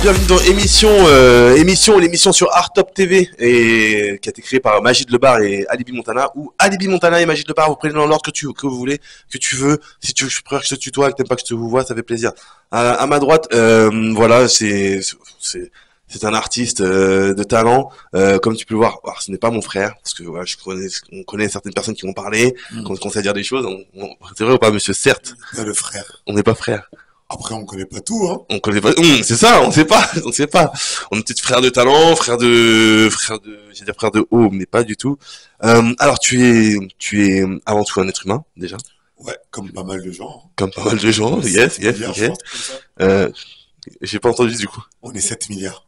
bienvenue dans l'émission sur Art Top TV et qui a été créée par Majid Lebar et Alibi Montana, ou Alibi Montana et Majid Lebar, vous prenez dans l'ordre que vous voulez, que tu veux. Si tu veux, je préfère que je te tutoie, que t'aimes pas que je te vous vois, ça fait plaisir. À ma droite, voilà, c'est un artiste de talent, comme tu peux le voir. Alors, ce n'est pas mon frère, parce que voilà, on connaît certaines personnes qui m'ont parlé, qu'on commence à dire des choses. C'est vrai ou pas, monsieur? Certes. Le frère. On n'est pas frère. Après, on connaît pas tout, hein. On connaît pas. C'est ça, on sait pas. On est peut-être frère de talent, frère de haut, mais pas du tout. Alors, tu es avant tout un être humain, déjà. Ouais, comme pas mal de gens. Comme pas mal de gens. Yes, ok. J'ai pas entendu du coup. On est 7 milliards.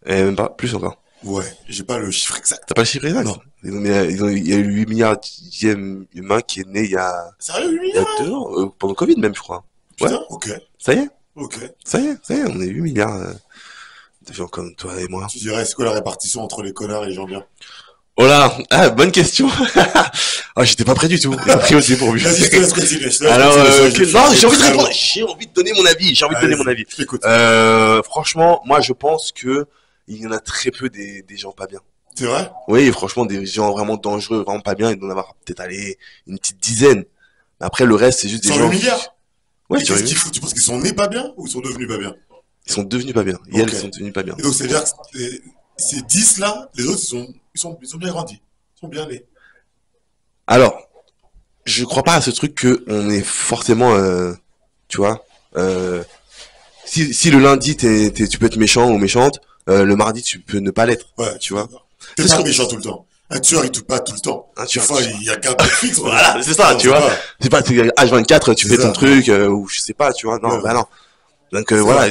Même pas, plus encore. Ouais, j'ai pas le chiffre exact. T'as pas le chiffre exact? Non. Il y a eu 8 milliardième humain qui est né il y a... Sérieux, 8 il y a milliards? 2 ans, pendant le Covid même, je crois. Putain, Ouais. ok. Ça y est? Ok. Ça y est, on est 8 milliards de gens comme toi et moi. Tu dirais, c'est quoi la répartition entre les connards et les gens bien? Oh là, bonne question. Ah, j'étais pas prêt du tout. J'ai pris aussi pour lui. Vas-y, je te laisse continuer. Alors, non, j'ai envie de répondre. J'ai envie de donner mon avis. Je t'écoute. Franchement, moi, je pense que il y en a très peu des gens pas bien. C'est vrai? Oui, franchement, des gens vraiment dangereux, vraiment pas bien, il doit en avoir peut-être une petite dizaine. Après, le reste, c'est juste des Sur gens. 8 milliards? Ouais, Et qu'est-ce qu'il faut? Tu penses qu'ils sont nés pas bien ou ils sont devenus pas bien? Ils sont devenus pas bien. Et elles sont devenues pas bien. Et donc, c'est-à-dire que ces 10 là, les autres, ils ont bien grandi. Ils sont bien nés. Alors, je crois pas à ce truc que on est forcément, tu vois, si le lundi tu peux être méchant ou méchante, le mardi tu peux ne pas l'être. Ouais, tu vois. T'es pas méchant tout le temps. Un tueur, il tue pas tout le temps. Un tueur, il y a qu'un truc fixe. Voilà, c'est ça, tu vois. C'est pas H24, tu fais ton truc, ou je sais pas, tu vois. Non, bah non. Donc voilà.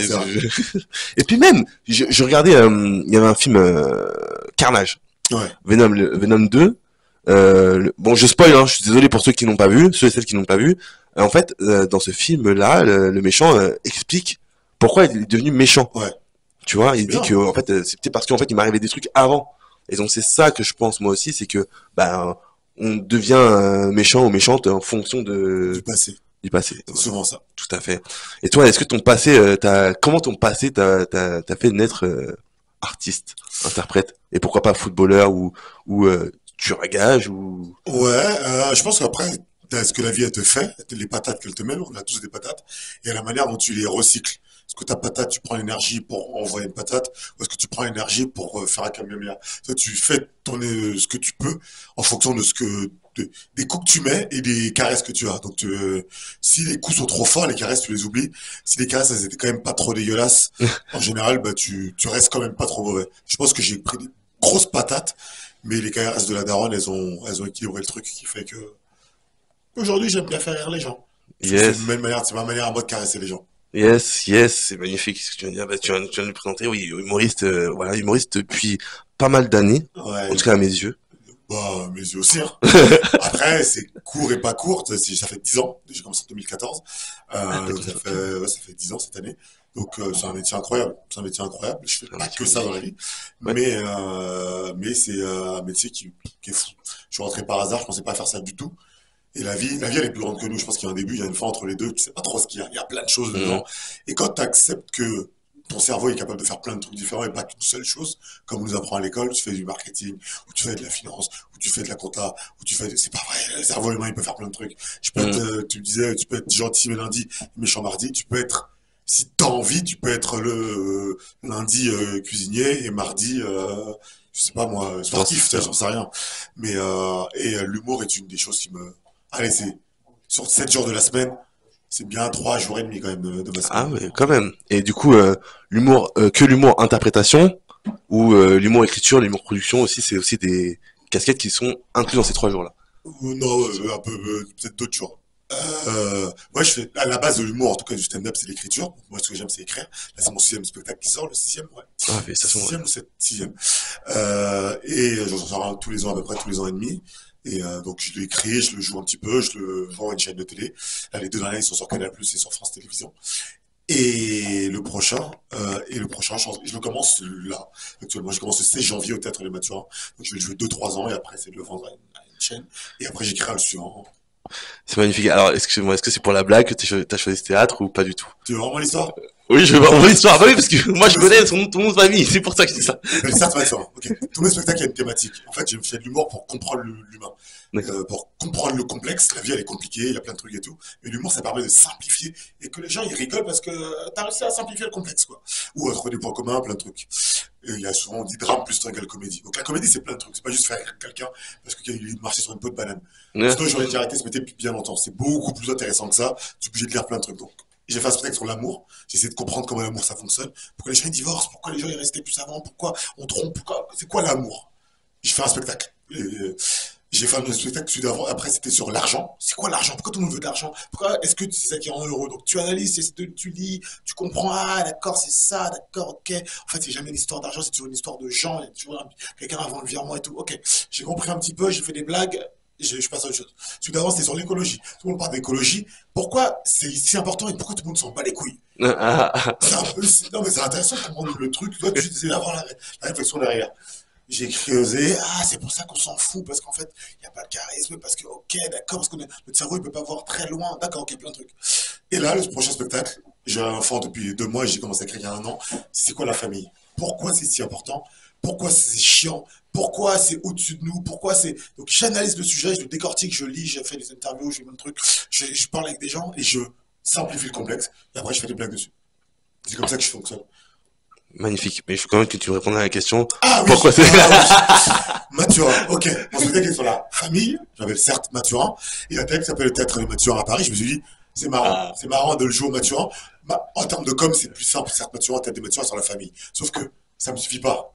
Et puis même, je regardais, il y avait un film Carnage. Ouais. Venom 2. Bon, je spoil, hein, je suis désolé pour ceux qui n'ont pas vu, ceux et celles qui n'ont pas vu. En fait, dans ce film-là, le méchant explique pourquoi il est devenu méchant. Ouais. Tu vois, il dit que en fait, c'est peut-être parce qu'en fait, il m'arrivait des trucs avant. Et donc c'est ça que je pense moi aussi, c'est que on devient méchant ou méchante en fonction du passé. C'est souvent ça. Tout à fait. Et toi, est-ce que ton passé, comment ton passé t'a fait naître artiste, interprète, et pourquoi pas footballeur ou tueur à gages ou... Ouais, je pense qu'après, t'as ce que la vie elle te fait, les patates qu'elle te met, on a tous des patates, et la manière dont tu les recycles. Est-ce que ta patate, tu prends l'énergie pour envoyer une patate, ou est-ce que tu prends l'énergie pour faire un kamehameha? Toi, tu fais ce que tu peux en fonction des coups que tu mets et des caresses que tu as. Donc, si les coups sont trop forts, les caresses, tu les oublies. Si les caresses, elles étaient quand même pas trop dégueulasses, en général, tu restes quand même pas trop mauvais. Je pense que j'ai pris des grosses patates, mais les caresses de la daronne, elles ont équilibré le truc qui fait que aujourd'hui, j'aime bien faire rire les gens. Yes. C'est ma manière à moi de caresser les gens. Yes, c'est magnifique ce que tu viens de dire. Tu viens de nous présenter, oui, humoriste, voilà, humoriste depuis pas mal d'années, Ouais. en tout cas à mes yeux. Bah, mes yeux aussi, hein. Après, c'est court et pas court. Ça fait 10 ans. J'ai commencé en 2014. Donc ça fait 10 ans cette année. Donc, c'est un métier incroyable. C'est un métier incroyable. Je fais pas que ça dans la vie. Ouais. Mais c'est un métier qui est fou. Je suis rentré par hasard. Je pensais pas faire ça du tout. Et la vie, elle est plus grande que nous. Je pense qu'il y a un début, il y a une fin entre les deux. Tu sais pas trop ce qu'il y a. Il y a plein de choses dedans. Et quand tu acceptes que ton cerveau est capable de faire plein de trucs différents et pas qu'une seule chose, comme on nous apprend à l'école, tu fais du marketing, ou tu fais de la finance, ou tu fais de la compta, c'est pas vrai, le cerveau humain, il peut faire plein de trucs. Tu me disais, tu peux être gentil le lundi, méchant mardi, tu peux être, si t'as envie, tu peux être le lundi cuisinier et mardi, je sais pas moi, sportif, j'en sais rien. Mais, l'humour est une des choses qui me, allez, c'est, sur 7 jours de la semaine, c'est bien 3 jours et demi quand même de ma semaine. Ah ouais, quand même. Et du coup, l'humour interprétation ou l'humour écriture, l'humour production aussi, c'est aussi des casquettes qui sont incluses dans ces 3 jours-là. Non, un peu, peut-être d'autres jours. Moi, je fais, à la base de l'humour, en tout cas du stand-up, c'est l'écriture. Moi, ce que j'aime, c'est écrire. Là, c'est mon 6e spectacle qui sort, le 6e, ouais. Ah, félicitations. 6e ou 7e. Et j'en sors un tous les ans, à peu près tous les ans et demi. Et donc, je l'écris, je le joue un petit peu, je le vends à une chaîne de télé. Là, les 2 derniers, ils sont sur Canal+, et sur France Télévisions. Et le prochain, je le commence là. Actuellement, je commence le 16 janvier au Théâtre des Mathurin. Donc, je vais le jouer 2-3 ans, et après, c'est de le vendre à une chaîne. Et après, j'écris le suivant. C'est magnifique. Alors, excuse-moi, est-ce que c'est pour la blague que t'as choisi ce théâtre ou pas du tout? Tu veux vraiment l'histoire? Oui, je veux voir mon histoire. Bah oui, parce que moi, je connais son nom de famille. C'est pour ça que je dis ça. Mais certes, Mathurin, ok. Tous mes spectacles, il y a une thématique. En fait, j'ai fait de l'humour pour comprendre l'humain. D'accord. Pour comprendre le complexe. La vie, elle est compliquée, il y a plein de trucs et tout. Mais l'humour, ça permet de simplifier et que les gens, ils rigolent parce que t'as réussi à simplifier le complexe, quoi. Ou à trouver des points communs, plein de trucs. Et il y a souvent, on dit drame plus égale comédie. Donc la comédie, c'est plein de trucs. C'est pas juste faire rire quelqu'un parce qu'il marchait sur une peau de banane. Ouais. Sinon, j'aurais déjà arrêté ce métier depuis bien longtemps. C'est beaucoup plus intéressant que ça. Tu es obligé de lire plein de trucs. Donc, j'ai fait un spectacle sur l'amour. J'ai essayé de comprendre comment l'amour ça fonctionne. Pourquoi les gens ils divorcent, pourquoi les gens ils restaient plus avant, pourquoi on trompe, pourquoi... c'est quoi l'amour. J'ai fait un spectacle. J'ai fait un spectacle celui d'avant. Après, c'était sur l'argent. C'est quoi l'argent? Pourquoi tout le monde veut de l'argent? Pourquoi est-ce que c'est ça qui rend heureux? Donc, tu analyses, tu lis, tu comprends. Ah, d'accord, c'est ça, d'accord, ok. En fait, c'est jamais une histoire d'argent, c'est toujours une histoire de gens. Il y a toujours quelqu'un avant le virement et tout. Ok, j'ai compris un petit peu, j'ai fait des blagues. Je passe à autre chose. Celui d'avant, c'était sur l'écologie. Tout le monde parle d'écologie. Pourquoi c'est si important et pourquoi tout le monde s'en bat les couilles? C'est un peu, non, mais c'est intéressant de comprendre le truc. Toi, tu sais avoir la réflexion derrière. J'ai creusé, ah, c'est pour ça qu'on s'en fout, parce qu'en fait, il n'y a pas de charisme, parce que, ok, d'accord, parce que notre cerveau, il peut pas voir très loin, d'accord, ok, plein de trucs. Et là, le prochain spectacle, j'ai un enfant depuis 2 mois, et j'ai commencé à écrire il y a un an, c'est quoi la famille? Pourquoi c'est si important? Pourquoi c'est chiant? Pourquoi c'est au-dessus de nous? Pourquoi c'est... Donc, j'analyse le sujet, je le décortique, je lis, j'ai fait des interviews, je fais plein de trucs, je parle avec des gens, et je simplifie le complexe, et après, je fais des blagues dessus. C'est comme ça que je fonctionne. Magnifique. Mais il faut quand même que tu me répondes à la question. Ah oui, Pourquoi c'est Mathurin, ok. On se mettait sur la famille, j'avais certes Mathurin, et un théâtre qui s'appelle le théâtre de Mathurin à Paris, je me suis dit, Ah. c'est marrant de le jouer au Mathurin. Bah, en termes de com, c'est plus simple, certes Mathurin, théâtre de Mathurin sur la famille. Sauf que ça me suffit pas.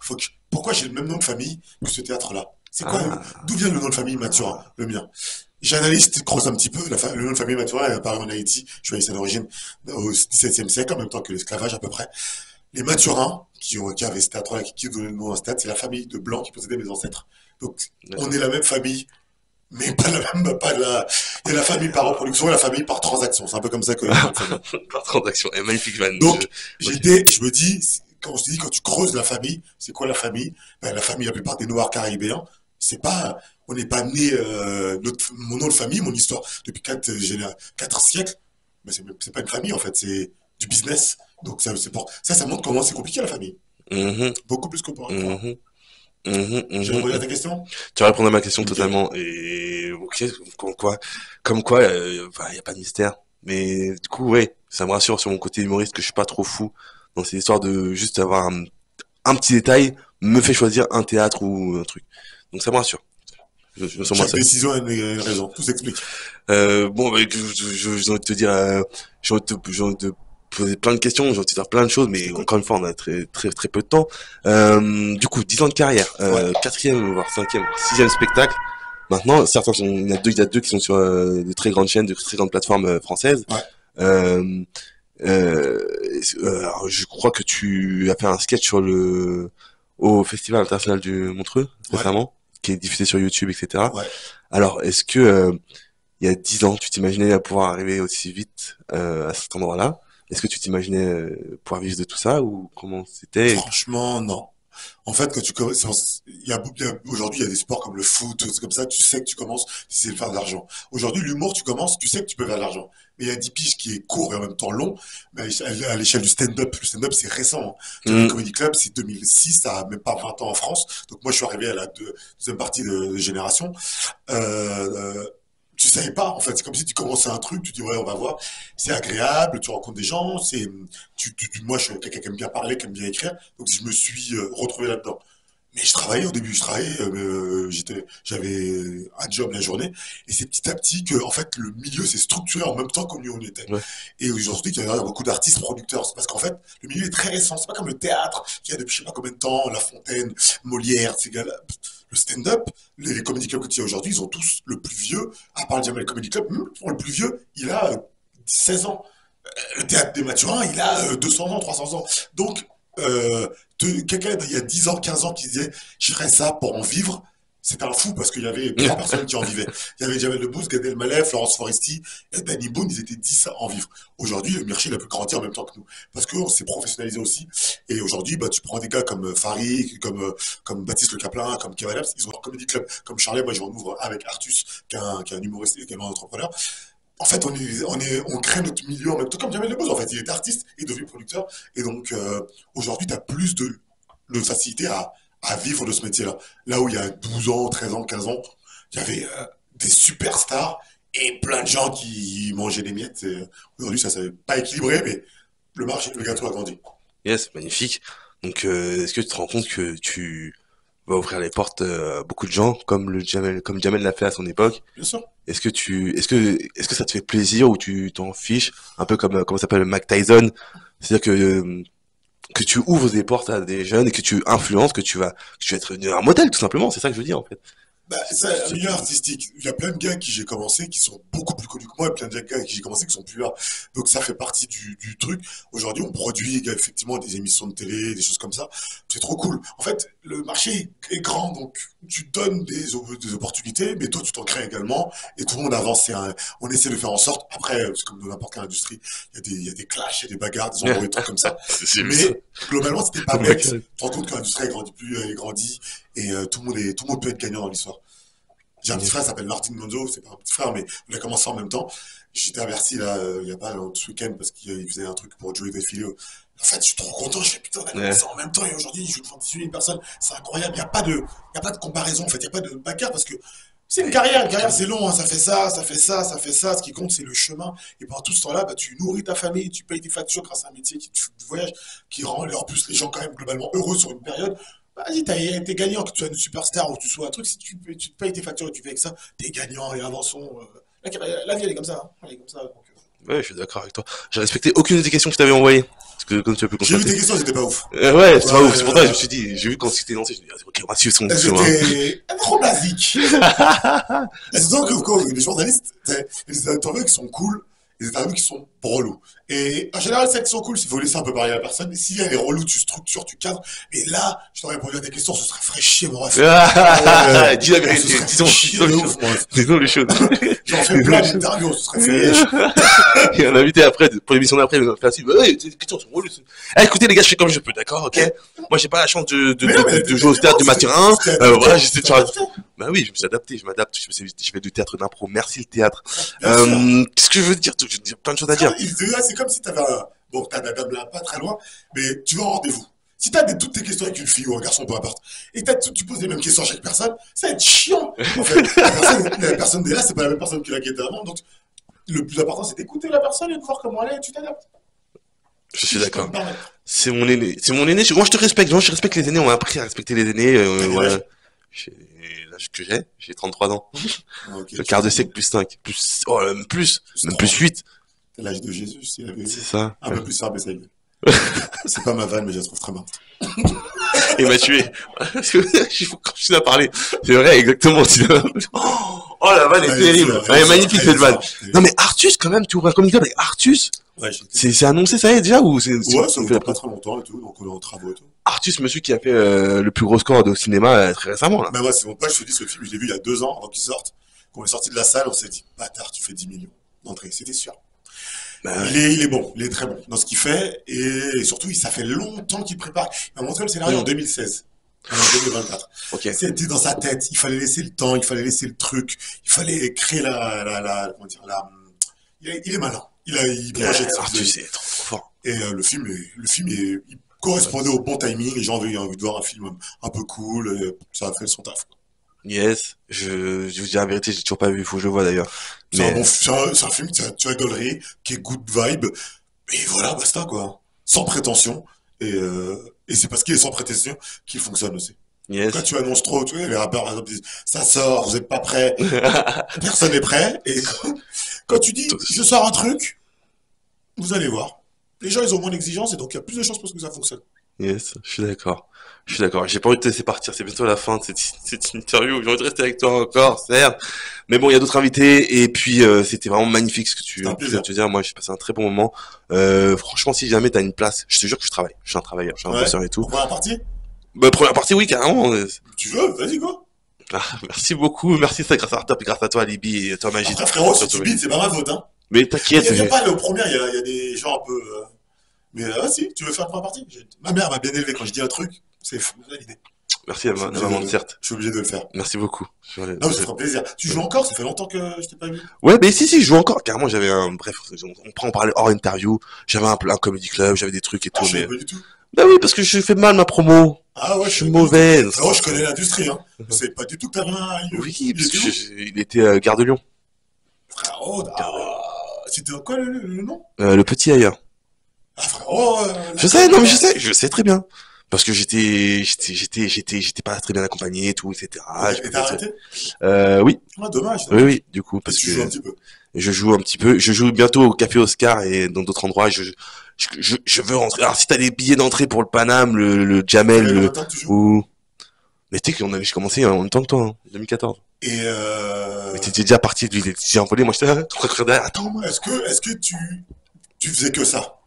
Pourquoi j'ai le même nom de famille que ce théâtre-là? C'est quoi, Ah. d'où vient le nom de famille Mathurin, le mien? J'analyse, creuse un petit peu, le nom de famille Mathurin est apparu en Haïti, je suis haïtien d'origine, au XVIIe siècle, en même temps que l'esclavage à peu près. Les Mathurins, qui avaient ce théâtre-là, qui donnaient le nom à ce théâtre, c'est la famille de Blancs qui possédait mes ancêtres. Donc, on D'accord. est la même famille, mais pas la même, pas la, il y a la famille par reproduction et la famille par transaction. C'est un peu comme ça que les gens famille. Par transaction. Et magnifique, Van. Donc, Ok. je me dis, quand je te dis, quand tu creuses la famille, c'est quoi la famille? Ben, la famille, la plupart des Noirs caribéens, c'est pas, on n'est pas né, mon nom de famille, mon histoire, depuis 4 siècles, mais c'est pas une famille, en fait, c'est du business. Donc, ça montre comment c'est compliqué, la famille. Mhm, Beaucoup plus qu'on pourrait croire. mhm, mhm, J'ai mhm, répondu à mhm. ta question? Tu as répondu à ma question Nickel. totalement. Et ok, comme quoi, il y a pas de mystère. Mais du coup, ouais, ça me rassure sur mon côté humoriste que je suis pas trop fou dans ces histoires de juste avoir un petit détail me fait choisir un théâtre ou un truc. Donc ça me rassure. Je me sens moins Chaque seul. décision a une raison. Tout s'explique. Bon, bah, j'ai envie de te dire, j'ai envie de te poser plein de questions, j'ai envie de te dire plein de choses, Je mais t'écoute. encore une fois, on a très, très, très peu de temps. Du coup, 10 ans de carrière, Ouais. quatrième, voire cinquième, sixième spectacle. Maintenant, certains sont, il y a deux qui sont sur de très grandes chaînes, de très grandes plateformes françaises. Ouais. Euh, alors, je crois que tu as fait un sketch au Festival international du Montreux Ouais. récemment, qui est diffusé sur YouTube, etc. Ouais. Alors, est-ce que il y a 10 ans, tu t'imaginais pouvoir arriver aussi vite à cet endroit-là? Est-ce que tu t'imaginais pouvoir vivre de tout ça ou comment c'était? Franchement, non. En fait, quand tu commences, aujourd'hui, il y a des sports comme le foot, c'est comme ça, tu sais que tu commences, c'est de faire de l'argent. Aujourd'hui, l'humour, tu commences, tu sais que tu peux faire de l'argent. Mais il y a 10 piges qui est court et en même temps long, mais à l'échelle du stand-up, le stand-up, c'est récent, hein. Tu vois, le Hum, Comedy Club, c'est 2006, ça a même pas 20 ans en France. Donc moi, je suis arrivé à la deuxième partie de génération. Euh, tu savais pas, en fait, c'est comme si tu commençais un truc, tu dis ouais, on va voir, c'est agréable, tu rencontres des gens, moi, je suis quelqu'un qui aime bien parler, qui aime bien écrire, donc je me suis retrouvé là-dedans. Mais je travaillais au début, j'avais un job la journée, et c'est petit à petit que, en fait, le milieu s'est structuré en même temps qu'on on y était. ouais. Et aujourd'hui, il y a beaucoup d'artistes producteurs, c'est parce qu'en fait, le milieu est très récent, c'est pas comme le théâtre, qui a depuis je sais pas combien de temps, La Fontaine, Molière, ces gars-là. Le stand-up, les comedy clubs qu'il y a aujourd'hui, ils ont tous le plus vieux, à part le Jamel Comedy Club, pour le plus vieux, il a 16 ans. Le théâtre des Mathurins, il a 200 ans, 300 ans. Donc, quelqu'un il y a 10 ans, 15 ans qui disait je ferais ça pour en vivre, c'était un fou parce qu'il y avait trois personnes qui en vivaient. Il y avait Jamel Debbouze, Gad Elmaleh, Florence Foresti et Danny Boone, ils étaient 10 à en vivre. Aujourd'hui, le marché il a pu grandir en même temps que nous parce qu'on s'est professionnalisé aussi. Et aujourd'hui, bah, tu prends des gars comme Farid, comme Baptiste Le Caplin, comme Kevin Labs, ils ont leur comedy club. Comme Charlet, moi, j'en ouvre avec Artus, qui est un humoriste et également un entrepreneur. En fait, on crée notre milieu en même temps, comme Jamel Debbouze, en fait. Il est artiste et devenu producteur. Et donc, aujourd'hui, tu as plus de facilité à vivre de ce métier-là. Là où il y a 12 ans, 13 ans, 15 ans, il y avait des superstars et plein de gens qui mangeaient des miettes. Aujourd'hui, ça s'est pas équilibré, mais le marché, le gâteau a grandi. Yes, magnifique. Donc, est-ce que tu te rends compte que tu vas ouvrir les portes à beaucoup de gens, comme Jamel l'a fait à son époque? Bien sûr. Est-ce que ça te fait plaisir ou tu t'en fiches? Un peu comme, comment ça s'appelle, Mike Tyson. C'est-à-dire que tu ouvres des portes à des jeunes et que tu influences, que tu vas être un modèle, tout simplement. C'est ça que je veux dire, en fait. Bah, c'est un milieu artistique. Il y a plein de gars qui j'ai commencé qui sont beaucoup plus connus que moi et plein de gars qui j'ai commencé qui sont plus là. Donc ça fait partie du truc. Aujourd'hui, on produit effectivement des émissions de télé, des choses comme ça. C'est trop cool. En fait, le marché est grand, donc tu donnes des opportunités, mais toi, tu t'en crées également et tout le monde avance. On essaie de faire en sorte. Après, c'est comme dans n'importe quelle industrie. Il y a des clashs, il y a des bagarres, des embrouilles, des trucs comme ça. C'est ça. Mais globalement, c'était pas bête. Tu te rends compte que l'industrie grandit plus, elle grandit et tout le monde peut être gagnant dans l'histoire. J'ai un petit frère qui s'appelle Martin Monzo, c'est pas un petit frère, mais on a commencé en même temps. J'étais à Bercy, là, il y a pas ce week-end, parce qu'il faisait un truc pour jouer des filets. En fait, je suis trop content, je fais putain, on a Ouais. commencé en même temps, et aujourd'hui, je joue devant 18 000 personnes. C'est incroyable, il y a pas de comparaison, en fait, il y a pas de bagarre, parce que c'est une carrière, c'est long, hein, ça fait ça, ça fait ça, ça fait ça. Ce qui compte, c'est le chemin. Et pendant tout ce temps-là, bah, tu nourris ta famille, tu payes tes factures grâce à un métier qui te voyage, qui rend en plus les gens quand même globalement heureux sur une période. Vas-y, t'es gagnant, que tu sois une superstar ou que tu sois un truc, si tu te payes tes factures et tu fais avec ça, t'es gagnant et avançons. La vie, elle est comme ça. Hein. Elle est comme ça. Donc, Ouais, je suis d'accord avec toi. J'ai respecté aucune des questions que je t'avais envoyées. Parce que, comme tu as pu j'ai vu constater. tes questions, c'était pas ouf. Ouais, c'est pas ouf. C'est pour ça que je Ouais, me suis dit, j'ai vu quand tu t'es lancé, je me suis dit, ok, on va suivre son chemin. j'étais trop basique. C'est donc que quand les journalistes, les interviews qui sont cool, les interviews qui sont relous. Et en général, celles qui sont cool, il faut laisser un peu parler à la personne. Et s'il y a des relous, tu structures, tu cadres. Et là, je t'aurais répondu à des questions, ce serait fait chier, mon ref. Dis la On se vérité, serait fait chier de les ouf, choses. mon ref. Disons les choses. J'en fais plein d'interviews, on se serait fait Et un invité après, pour l'émission d'après, il m'a fait assis, bah ouais, ces questions sont relues. Eh, écoutez, les gars, je fais comme je peux, d'accord, ok? Moi, j'ai pas la chance Mais non, mais de jouer au théâtre du matin. Voilà, j'essaie de faire. adapté. Bah oui, je me suis adapté, je m'adapte, je fais du théâtre d'impro. Merci le théâtre. Bien sûr. Qu'est-ce que je veux dire? Je veux dire plein de choses à dire. C'est comme si tu avais un. Bon, t'as là pas très loin, mais tu vas en rendez-vous. Si t'as toutes tes questions avec une fille ou un garçon, peu importe, et tu poses les mêmes questions à chaque personne, ça va être chiant. En fait, la personne est là, c'est pas la même personne qui était avant. Donc, le plus important, c'est d'écouter la personne et de voir comment elle est et tu t'adaptes. Je suis Si je peux d'accord. me permettre. C'est mon aîné. C'est mon aîné. Moi, je te respecte. Moi, je respecte les aînés. On m'a appris à respecter les aînés. T'as quel Voilà. âge? J'ai l'âge que j'ai 33 ans. Ah, ok, Le tu quart de vois, siècle plus 5. Plus, oh, c'est même trop. plus 8. T'as l'âge de Jésus, s'il avait C'est ça. un peu plus simple, ça y est. C'est pas ma vanne, mais je la trouve très marrante. Il m'a tué. Parce que il faut continuer à parler. C'est vrai, exactement. Oh, la vanne est Ouais, terrible. c'est- Elle est magnifique, ouais, cette vanne. c'est- Non, mais Artus, quand même, tu ouvres un comic club avec Artus. Ouais, C'est annoncé, ça y est, déjà, ou ouais, ça on ne fait fait la pas presse? très longtemps et tout, donc on est en travaux et tout. Artus, monsieur qui a fait le plus gros score au cinéma très récemment, là. Mais moi, c'est mon pote, je te dis, ce film, je l'ai vu il y a 2 ans avant qu'il sorte. Quand on est sorti de la salle, on s'est dit, bâtard, tu fais 10 millions d'entrées, c'était sûr. Bah, ouais. Il est bon, il est très bon dans ce qu'il fait, et surtout, ça fait longtemps qu'il prépare. Il m'a montré le scénario en 2016, en 2024. Ok. C'était dans sa tête, il fallait laisser le temps, il fallait laisser le truc, il fallait créer comment dire, il est malin. Il projette. Artus, c'est trop fort. Et il correspondait au bon timing. Les gens avaient envie de voir un film un peu cool. Et ça a fait son taf. Yes. Je vous dis la vérité, j'ai toujours pas vu, il faut que je le vois d'ailleurs. C'est un Mais, bon, c'est un film tu rigoleries, qui est good vibe. Et voilà, basta quoi. Sans prétention. Et c'est parce qu'il est sans prétention qu'il fonctionne aussi. Quand yes. tu annonces trop, tu vois, les rappeurs par exemple disent ça sort, vous êtes pas prêts, personne n'est prêt. Et quand tu dis je sors un truc, vous allez voir. Les gens ils ont moins d'exigence et donc il y a plus de chances pour que ça fonctionne. Yes, je suis d'accord. Je suis d'accord. J'ai pas envie de te laisser partir. C'est bientôt la fin de cette interview. J'ai envie de rester avec toi encore, certes. Mais bon, il y a d'autres invités. Et puis, c'était vraiment magnifique ce que tu C'était un as plaisir. te dire. Moi, j'ai passé un très bon moment. Franchement, si jamais t'as une place, je te jure que je travaille. Je suis un travailleur, je suis un Ouais. bosseur et tout. Pour première partie, Bah, première partie, oui, carrément. tu veux, vas-y quoi. Ah, merci beaucoup. Merci, c'est grâce à Artop et grâce à toi, Alibi et toi, Magid. Après frérot, si Surtout tu Magid. bides, c'est pas ma faute hein. Mais Il t'inquiète, y a pas le premier, il y a des gens un peu. Mais si, tu veux faire la première partie. Ma mère m'a bien élevé quand je dis un truc, c'est validé. Merci à Je suis ma obligé maman de de le, certes. je suis obligé de le faire. Merci beaucoup. Non, mais ça fera plaisir. Tu joues encore? Ça fait longtemps que je t'ai pas vu. Ouais, mais si, je joue encore. Carrément, j'avais un, bref, on prend en parler hors interview. J'avais un comedy club, j'avais des trucs et Ah, tout, je savais mais, pas du tout. bah oui, parce que je fais mal ma promo. Ah ouais, Je je suis savais pas du tout. mauvais. Oh, je connais l'industrie, hein. Je savais pas du tout que t'avais un lieu. Oui, Il parce était que où? il était Gare de Lyon. Frérot, Gare de Lyon. c'était quoi le nom? Le petit ailleurs. Ah, frérot, Je sais, non, mais je sais très bien. Parce que j'étais pas très bien accompagné et tout, etc. et t'as arrêté? Oui, Ah, dommage, oui, dommage. oui, du coup, parce Tu joues un que petit peu. je joue un petit peu, je joue bientôt au Café Oscar et dans d'autres endroits, je veux rentrer. Alors, si t'as des billets d'entrée pour le Paname, le Ça Jamel, fait combien de temps que tu joues? ou, mais tu sais qu'on avait commencé en même temps que toi, hein, 2014. Et Mais t'étais déjà parti, lui, il était déjà envolé, moi j'étais là, derrière, attends, moi. est-ce que tu faisais que ça?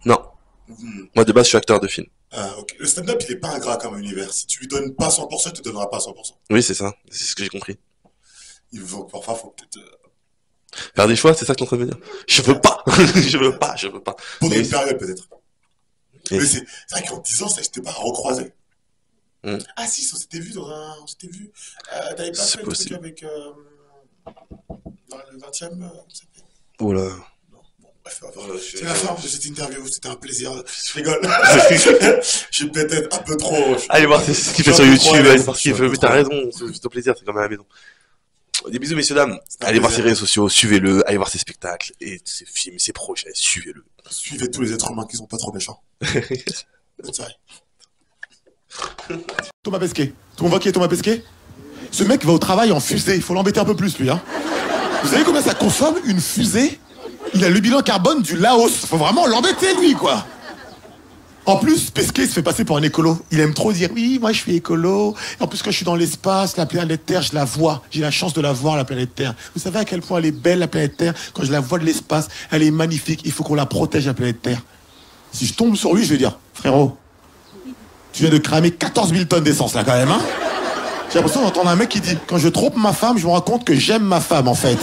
Non. Hmm. Moi, de base, je suis acteur de film. Ah, ok. Le stand-up, il est pas ingrat comme univers. Si tu lui donnes pas 100%, il te donnera pas 100%. Oui, c'est ça. C'est ce que j'ai compris. Parfois, faut peut-être, Faire des choix, c'est ça que t'es en train de me dire. Je veux pas. Je veux pas. pendant Mais, une période, peut-être. mais- Mais c'est vrai qu'en 10 ans, ça, j'étais pas recroisé. Hmm. Ah si, on s'était vu on s'était vu. T'avais pas C'est fait le truc possible. avec, dans le 20e, comment ça s'appelle? Oh là. Non, bon, bref, je- c'est la fin de cette interview, c'était un plaisir. Je rigole. Je suis peut-être un peu trop. Allez voir ce qu'il fait Je sur suis un peu trop YouTube, à allez l'aise, voir ce je suis qu'il un fait. peu Mais trop t'as à l'aise. raison, c'est au plaisir, c'est quand même à la maison. Des bisous, messieurs, dames. C'était un Allez voir ses plaisir. réseaux sociaux, suivez-le, allez voir ses spectacles et ses films, ses projets, suivez-le. Suivez tous les êtres humains qui sont pas trop méchants. Bonne soirée. Thomas Pesquet. Tout le monde voit qui est Thomas Pesquet? Ce mec va au travail en fusée, il faut l'embêter un peu plus lui, hein. Vous savez combien ça consomme une fusée? Il a le bilan carbone du Laos, faut vraiment l'embêter lui, quoi. En plus, Pesquet se fait passer pour un écolo. Il aime trop dire, oui, moi je suis écolo. Et en plus, quand je suis dans l'espace, la planète Terre, je la vois. J'ai la chance de la voir, la planète Terre. Vous savez à quel point elle est belle, la planète Terre? Quand je la vois de l'espace, elle est magnifique. Il faut qu'on la protège, la planète Terre. Si je tombe sur lui, je vais dire, frérot, tu viens de cramer 14 000 tonnes d'essence là quand même, hein? J'ai l'impression d'entendre un mec qui dit, quand je trompe ma femme, je me rends compte que j'aime ma femme en fait.